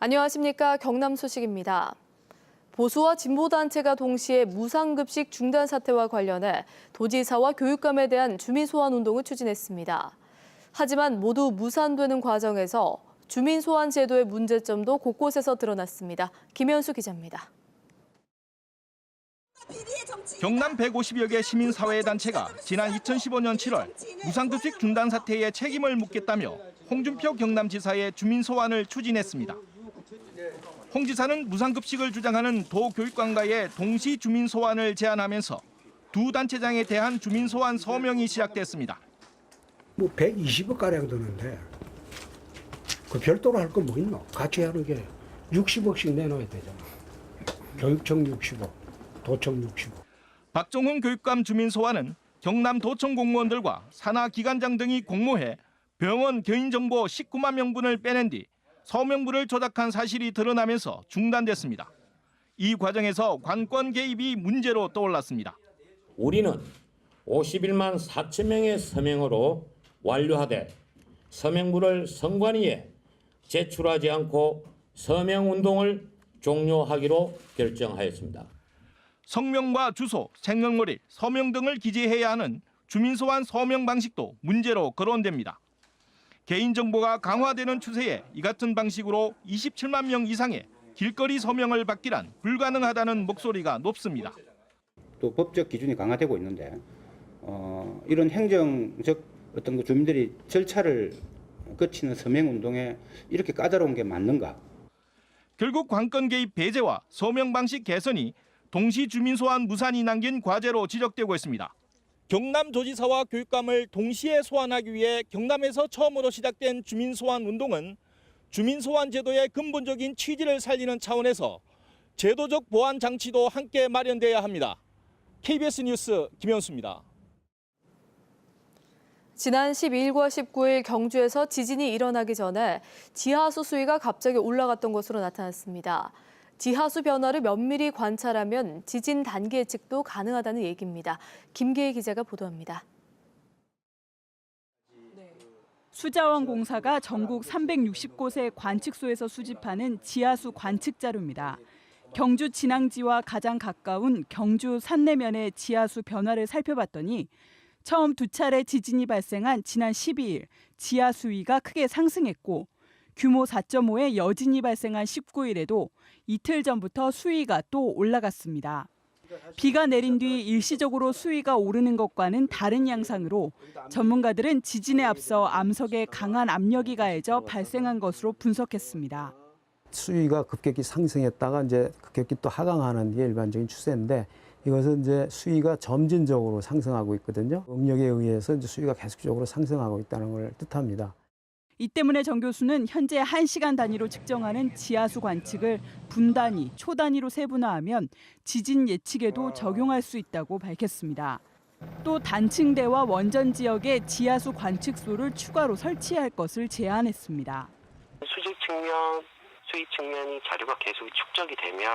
안녕하십니까. 경남 소식입니다. 보수와 진보단체가 동시에 무상급식 중단 사태와 관련해 도지사와 교육감에 대한 주민소환운동을 추진했습니다. 하지만 모두 무산되는 과정에서 주민소환 제도의 문제점도 곳곳에서 드러났습니다. 김현수 기자입니다. 경남 150여 개 시민사회단체가 지난 2015년 7월 무상급식 중단 사태에 책임을 묻겠다며 홍준표 경남지사의 주민소환을 추진했습니다. 홍 지사는 무상급식을 주장하는 도교육관과의 동시 주민소환을 제안하면서 두 단체장에 대한 주민소환 서명이 시작됐습니다. 120억가량 드는데 그 별도로 할 건 뭐 있노? 같이 하는 게 60억씩 내놔야 되잖아. 교육청 60억, 도청 60억. 박종훈 교육감 주민소환은 경남 도청 공무원들과 산하기관장 등이 공모해 병원 개인정보 19만 명분을 빼낸 뒤 서명부를 조작한 사실이 드러나면서 중단됐습니다. 이 과정에서 관권 개입이 문제로 떠올랐습니다. 우리는 51만 4천 명의 서명으로 완료하되 서명부를 선관위에 제출하지 않고 서명운동을 종료하기로 결정하였습니다. 성명과 주소, 생년월일, 서명 등을 기재해야 하는 주민소환 서명 방식도 문제로 거론됩니다. 개인정보가 강화되는 추세에 이 같은 방식으로 27만 명 이상의 길거리 서명을 받기란 불가능하다는 목소리가 높습니다. 또 법적 기준이 강화되고 있는데 이런 행정적 어떤 그 주민들이 절차를 거치는 서명운동에 이렇게 까다로운 게 맞는가? 결국 관권 개입 배제와 서명 방식 개선이 동시 주민소환 무산이 남긴 과제로 지적되고 있습니다. 경남도지사와 교육감을 동시에 소환하기 위해 경남에서 처음으로 시작된 주민소환 운동은 주민소환 제도의 근본적인 취지를 살리는 차원에서 제도적 보완 장치도 함께 마련돼야 합니다. KBS 뉴스 김현수입니다. 지난 12일과 19일 경주에서 지진이 일어나기 전에 지하수 수위가 갑자기 올라갔던 것으로 나타났습니다. 지하수 변화를 면밀히 관찰하면 지진 단기 예측도 가능하다는 얘기입니다. 김계희 기자가 보도합니다. 수자원공사가 전국 360곳의 관측소에서 수집하는 지하수 관측 자료입니다. 경주 진앙지와 가장 가까운 경주 산내면의 지하수 변화를 살펴봤더니 처음 두 차례 지진이 발생한 지난 12일 지하 수위가 크게 상승했고 규모 4.5의 여진이 발생한 19일에도 이틀 전부터 수위가 또 올라갔습니다. 비가 내린 뒤 일시적으로 수위가 오르는 것과는 다른 양상으로 전문가들은 지진에 앞서 암석에 강한 압력이 가해져 발생한 것으로 분석했습니다. 수위가 급격히 상승했다가 이제 급격히 또 하강하는 게 일반적인 추세인데 이것은 이제 수위가 점진적으로 상승하고 있거든요. 응력에 의해서 이제 수위가 계속적으로 상승하고 있다는 걸 뜻합니다. 이 때문에 정 교수는 현재 1시간 단위로 측정하는 지하수 관측을 분 단위, 초 단위로 세분화하면 지진 예측에도 적용할 수 있다고 밝혔습니다. 또 단층대와 원전 지역에 지하수 관측소를 추가로 설치할 것을 제안했습니다. 수직 측면, 수위 측면이 자료가 계속 축적이 되면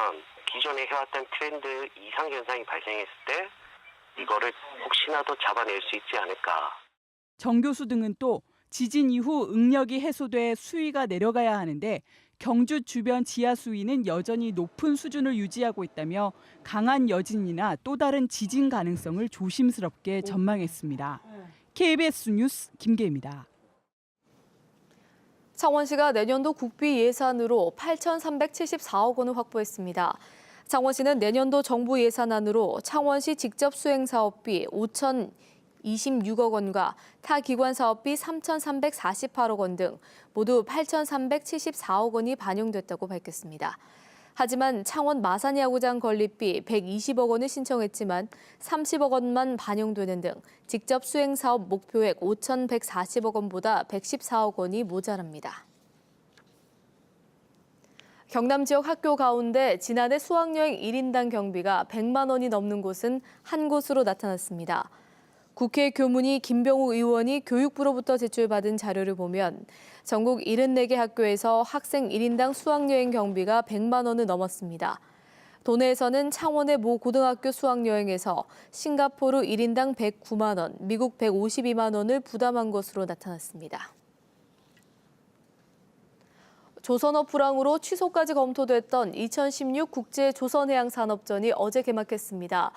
기존에 해왔던 트렌드 이상 현상이 발생했을 때 이거를 혹시나도 잡아낼 수 있지 않을까. 정 교수 등은 또 지진 이후 응력이 해소돼 수위가 내려가야 하는데 경주 주변 지하 수위는 여전히 높은 수준을 유지하고 있다며 강한 여진이나 또 다른 지진 가능성을 조심스럽게 전망했습니다. KBS 뉴스 김계입니다. 창원시가 내년도 국비 예산으로 8,374억 원을 확보했습니다. 창원시는 내년도 정부 예산안으로 창원시 직접 수행 사업비 5,026억 원과 타 기관 사업비 3,348억 원 등 모두 8,374억 원이 반영됐다고 밝혔습니다. 하지만 창원 마산야구장 건립비 120억 원을 신청했지만 30억 원만 반영되는 등 직접 수행 사업 목표액 5,140억 원보다 114억 원이 모자랍니다. 경남 지역 학교 가운데 지난해 수학여행 1인당 경비가 100만 원이 넘는 곳은 한 곳으로 나타났습니다. 국회 교문위 김병욱 의원이 교육부로부터 제출받은 자료를 보면 전국 74개 학교에서 학생 1인당 수학여행 경비가 100만 원을 넘었습니다. 도내에서는 창원의 모 고등학교 수학여행에서 싱가포르 1인당 109만 원, 미국 152만 원을 부담한 것으로 나타났습니다. 조선업 불황으로 취소까지 검토됐던 2016 국제조선해양산업전이 어제 개막했습니다.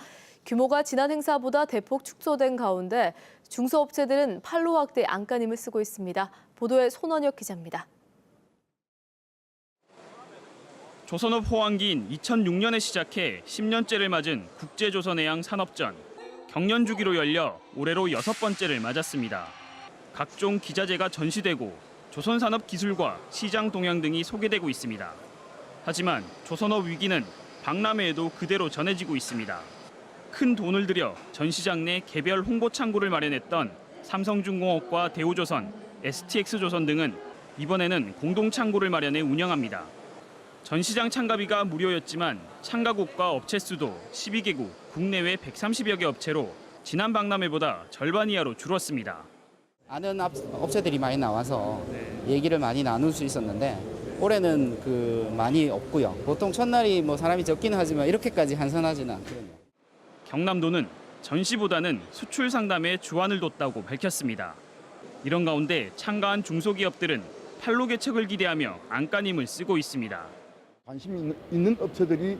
규모가 지난 행사보다 대폭 축소된 가운데 중소업체들은 판로 확대 안간힘을 쓰고 있습니다. 보도에 손원혁 기자입니다. 조선업 호황기인 2006년에 시작해 10년째를 맞은 국제조선해양산업전. 경년 주기로 열려 올해로 6번째를 맞았습니다. 각종 기자재가 전시되고 조선산업 기술과 시장 동향 등이 소개되고 있습니다. 하지만 조선업 위기는 박람회에도 그대로 전해지고 있습니다. 큰 돈을 들여 전시장 내 개별 홍보 창구를 마련했던 삼성중공업과 대우조선, STX조선 등은 이번에는 공동 창구를 마련해 운영합니다. 전시장 참가비가 무료였지만 참가국과 업체 수도 12개국, 국내외 130여 개 업체로 지난 박람회보다 절반 이하로 줄었습니다. 아는 업체들이 많이 나와서 얘기를 많이 나눌 수 있었는데 올해는 많이 없고요. 보통 첫날이 사람이 적기는 하지만 이렇게까지 한산하지는 않거든요. 경남도는 전시보다는 수출 상담에 주안을 뒀다고 밝혔습니다. 이런 가운데 참가한 중소기업들은 판로 개척을 기대하며 안간힘을 쓰고 있습니다. 관심 있는 업체들이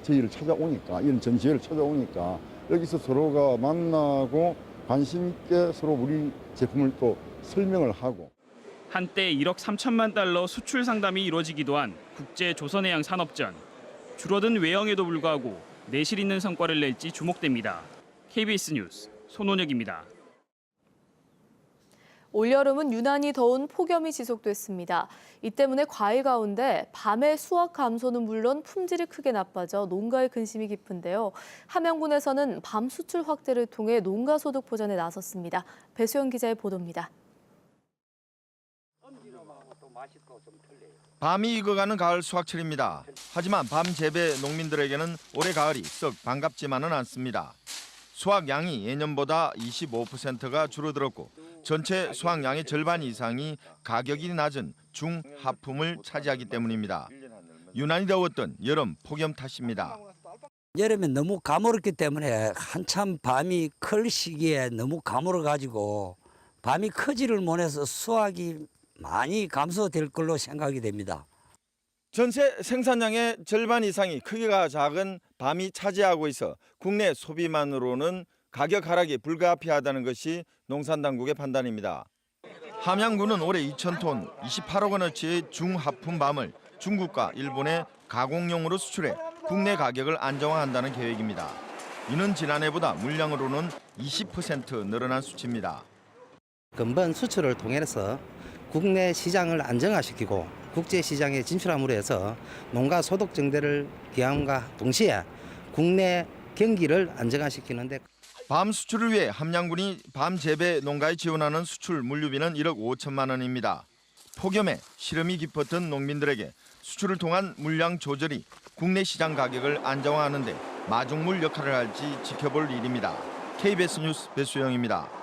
저희를 찾아오니까, 이런 전시회를 찾아오니까 여기서 서로가 만나고 관심 있게 서로 우리 제품을 또 설명을 하고. 한때 1억 3천만 달러 수출 상담이 이루어지기도 한 국제조선해양산업전. 줄어든 외형에도 불구하고 내실 있는 성과를 낼지 주목됩니다. KBS 뉴스 손원혁입니다. 올여름은 유난히 더운 폭염이 지속됐습니다. 이 때문에 과일 가운데 밤의 수확 감소는 물론 품질이 크게 나빠져 농가의 근심이 깊은데요. 함양군에서는 밤 수출 확대를 통해 농가 소득 보전에 나섰습니다. 배수영 기자의 보도입니다. 밤이 익어가는 가을 수확철입니다. 하지만 밤 재배 농민들에게는 올해 가을이 썩 반갑지만은 않습니다. 수확량이 예년보다 25%가 줄어들었고 전체 수확량의 절반 이상이 가격이 낮은 중하품을 차지하기 때문입니다. 유난히 더웠던 여름 폭염 탓입니다. 여름에 너무 가물었기 때문에 한참 밤이 클 시기에 너무 가물어가지고 밤이 크지를 못해서 수확이 많이 감소될 걸로 생각이 됩니다. 전체 생산량의 절반 이상이 크기가 작은 밤이 차지하고 있어 국내 소비만으로는 가격 하락이 불가피하다는 것이 농산당국의 판단입니다. 함양군은 올해 2,000톤 28억 원어치의 중하품 밤을 중국과 일본에 가공용으로 수출해 국내 가격을 안정화한다는 계획입니다. 이는 지난해보다 물량으로는 20% 늘어난 수치입니다. 근본 수출을 통해서 국내 시장을 안정화시키고 국제시장에 진출함으로 해서 농가 소득 증대를 기함과 동시에 국내 경기를 안정화시키는데 밤 수출을 위해 함양군이 밤 재배 농가에 지원하는 수출 물류비는 1억 5천만 원입니다. 폭염에 시름이 깊었던 농민들에게 수출을 통한 물량 조절이 국내 시장 가격을 안정화하는 데 마중물 역할을 할지 지켜볼 일입니다. KBS 뉴스 배수영입니다.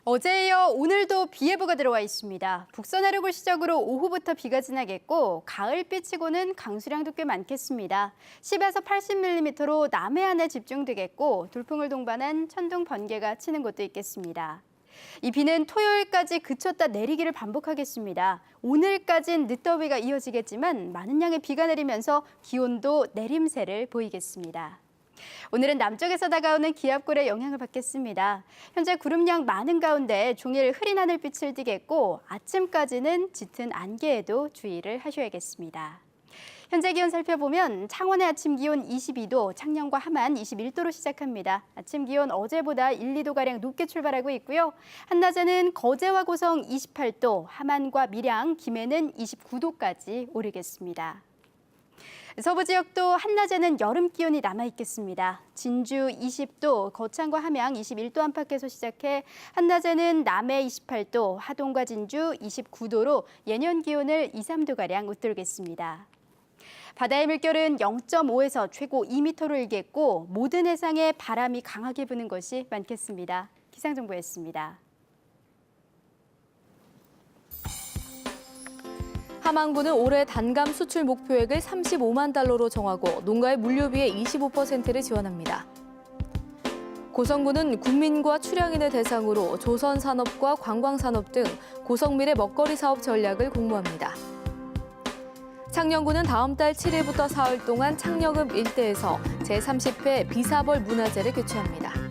어제에 이어 오늘도 비 예보가 들어와 있습니다. 북서내륙을 시작으로 오후부터 비가 지나겠고 가을비치고는 강수량도 꽤 많겠습니다. 10에서 80mm로 남해안에 집중되겠고 돌풍을 동반한 천둥 번개가 치는 곳도 있겠습니다. 이 비는 토요일까지 그쳤다 내리기를 반복하겠습니다. 오늘까진 늦더위가 이어지겠지만 많은 양의 비가 내리면서 기온도 내림세를 보이겠습니다. 오늘은 남쪽에서 다가오는 기압골의 영향을 받겠습니다. 현재 구름량 많은 가운데 종일 흐린 하늘빛을 띠겠고 아침까지는 짙은 안개에도 주의를 하셔야겠습니다. 현재 기온 살펴보면 창원의 아침 기온 22도, 창녕과 함안 21도로 시작합니다. 아침 기온 어제보다 1, 2도가량 높게 출발하고 있고요. 한낮에는 거제와 고성 28도, 함안과 밀양, 김해는 29도까지 오르겠습니다. 서부 지역도 한낮에는 여름 기온이 남아있겠습니다. 진주 20도, 거창과 함양 21도 안팎에서 시작해 한낮에는 남해 28도, 하동과 진주 29도로 예년 기온을 2, 3도가량 웃돌겠습니다. 바다의 물결은 0.5에서 최고 2m로 일겠고 모든 해상에 바람이 강하게 부는 것이 많겠습니다. 기상정보였습니다. 함안군은 올해 단감 수출 목표액을 35만 달러로 정하고 농가의 물류비의 25%를 지원합니다. 고성군은 국민과 출향인을 대상으로 조선산업과 관광산업 등 고성밀의 먹거리 사업 전략을 공모합니다. 창녕군은 다음 달 7일부터 사흘 동안 창녕읍 일대에서 제30회 비사벌 문화제를 개최합니다.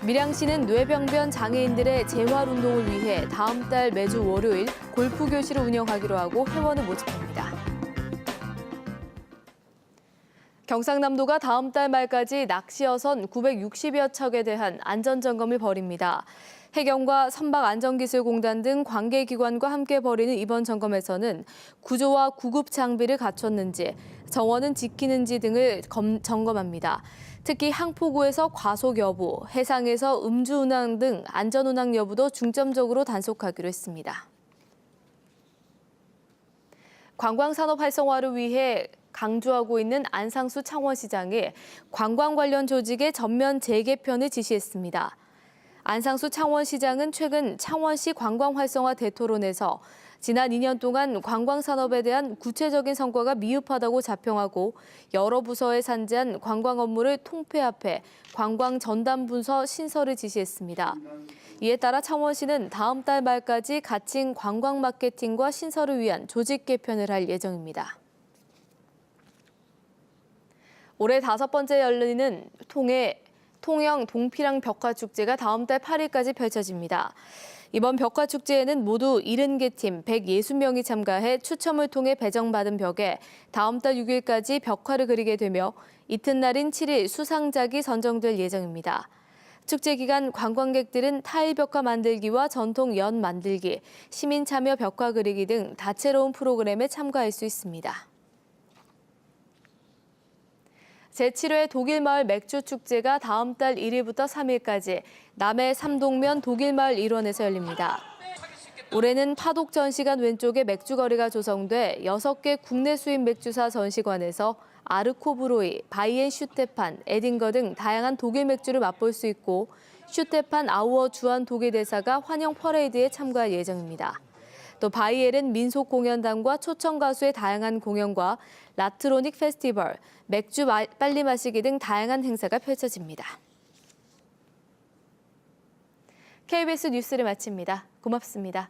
밀양시는 뇌병변 장애인들의 재활운동을 위해 다음 달 매주 월요일 골프 교실을 운영하기로 하고 회원을 모집합니다. 경상남도가 다음 달 말까지 낚시어선 960여 척에 대한 안전점검을 벌입니다. 해경과 선박안전기술공단 등 관계기관과 함께 벌이는 이번 점검에서는 구조와 구급 장비를 갖췄는지, 정원은 지키는지 등을 점검합니다. 특히 항포구에서 과속 여부, 해상에서 음주운항 등 안전운항 여부도 중점적으로 단속하기로 했습니다. 관광산업 활성화를 위해 강조하고 있는 안상수 창원시장이 관광 관련 조직의 전면 재개편을 지시했습니다. 안상수 창원시장은 최근 창원시 관광 활성화 대토론에서 지난 2년 동안 관광산업에 대한 구체적인 성과가 미흡하다고 자평하고 여러 부서에 산재한 관광 업무를 통폐합해 관광 전담 부서 신설을 지시했습니다. 이에 따라 창원시는 다음 달 말까지 가칭 관광 마케팅과 신설을 위한 조직 개편을 할 예정입니다. 올해 5번째 열리는 통영 동피랑 벽화축제가 다음 달 8일까지 펼쳐집니다. 이번 벽화축제에는 모두 70개 팀 160명이 참가해 추첨을 통해 배정받은 벽에 다음 달 6일까지 벽화를 그리게 되며 이튿날인 7일 수상작이 선정될 예정입니다. 축제 기간 관광객들은 타일 벽화 만들기와 전통 연 만들기, 시민 참여 벽화 그리기 등 다채로운 프로그램에 참가할 수 있습니다. 제7회 독일마을 맥주축제가 다음 달 1일부터 3일까지 남해 삼동면 독일마을 일원에서 열립니다. 올해는 파독 전시관 왼쪽에 맥주거리가 조성돼 6개 국내 수입 맥주사 전시관에서 아르코브로이, 바이엔슈테판, 에딩거 등 다양한 독일 맥주를 맛볼 수 있고 슈테판 아우어 주한 독일 대사가 환영 퍼레이드에 참가할 예정입니다. 또 바이엘은 민속 공연단과 초청 가수의 다양한 공연과 라트로닉 페스티벌, 맥주 빨리 마시기 등 다양한 행사가 펼쳐집니다. KBS 뉴스를 마칩니다. 고맙습니다.